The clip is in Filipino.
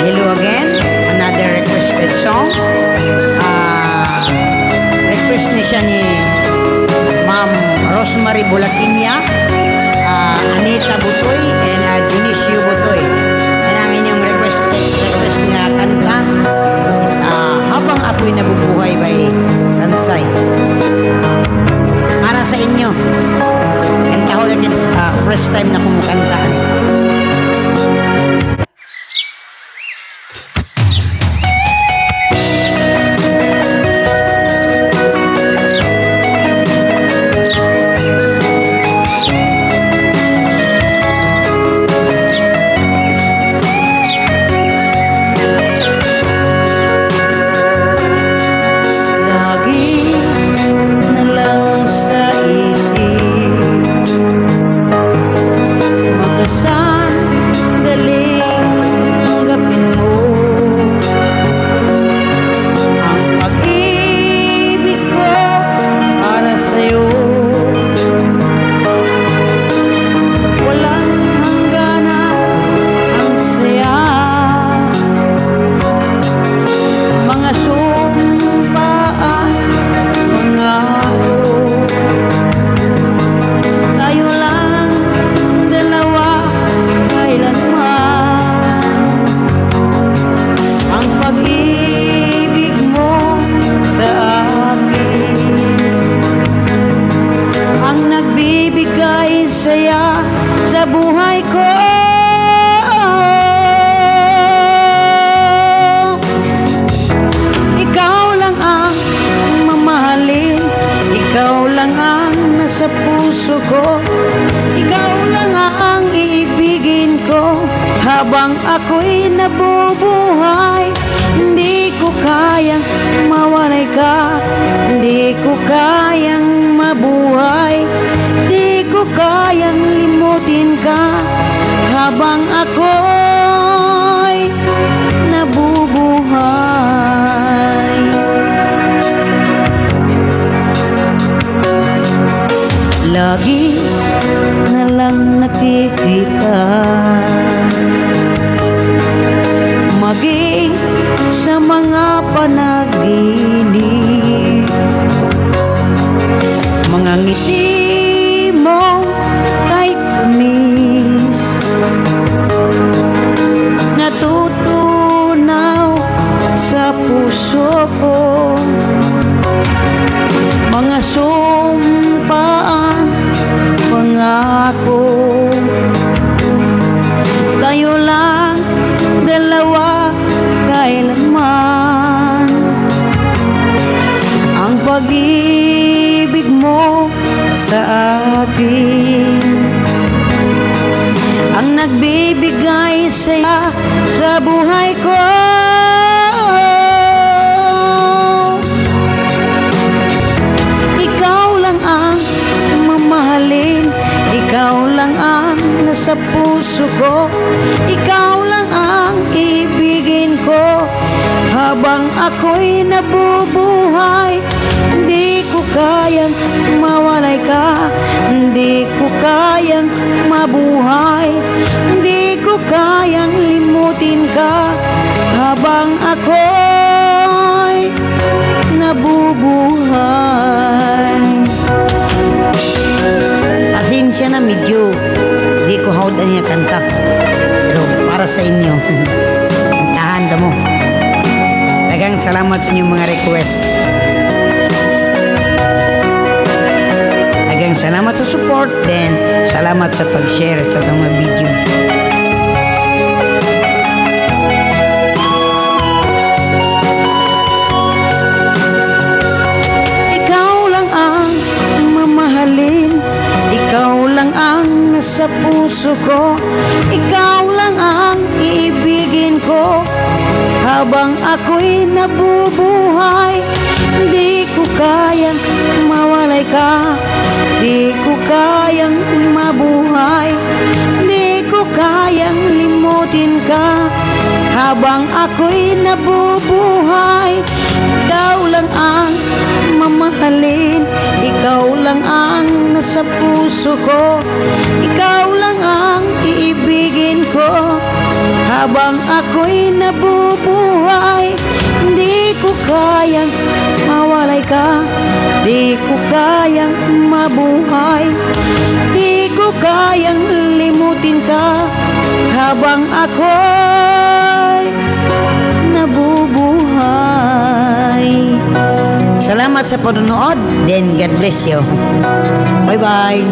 Hello again, another requested song. Request ni siya ni Ma'am Rosemary Bulatinya, Anita Butoy, and Junicio Butoy. And ang inyong request na kanta is Habang Ako'y Nabubuhay by Sansay. Para sa inyo, kanta ko lang first time na kumukanta. Saya sa buhay ko. Ikaw lang ang mamahalin, ikaw lang ang nasa puso ko, ikaw lang ang iibigin ko. Habang ako'y nabubuhay, hindi ko kayang mawalay ka, hindi ko kayang mabuhay, di ko kayang limutin ka. Habang ako'y nabubuhay, lagi na lang nakikita, maging sa mga panaginip, mga ngiti mo kahit tamis, natutunaw sa puso ko. Mga sumpaan, pangako, tayo lang dalawa kailanman. Ang pag-ibig mo sa akin ang nagbibigay saya sa buhay ko. Ikaw lang ang mamahalin, ikaw lang ang nasa puso ko, ikaw lang ang ibigin ko. Habang ako'y nabubuhay, hindi ko kayang mawalay ka, hindi ko kayang mabuhay, hindi ko kayang limutin ka. Habang ako'y nabubuhay. Pasensya na, medyo di ko hawdan niya kanta, pero para sa inyo, kantahan ka mo. Daghang salamat sa inyong mga request. Daghang salamat sa support, then salamat sa pag-share sa itong mga video. Ikaw lang ang mamahalin, ikaw lang ang nasa puso ko, ikaw lang ang iibigin ko. Habang ako'y nabubuhay, di ko kayang mawalay ka, di ko kayang mabuhay, di ko kayang limutin ka. Habang ako'y nabubuhay, ikaw lang ang mamahalin, ikaw lang ang nasa puso ko, ikaw lang ang iibigin ko. habang ako'y nabubuhay. Di ko kayang mawalay ka, di ko kayang mabuhay, di ko kayang limutin ka habang ako'y nabubuhay. Salamat sa panonood, then God bless you. Bye-bye.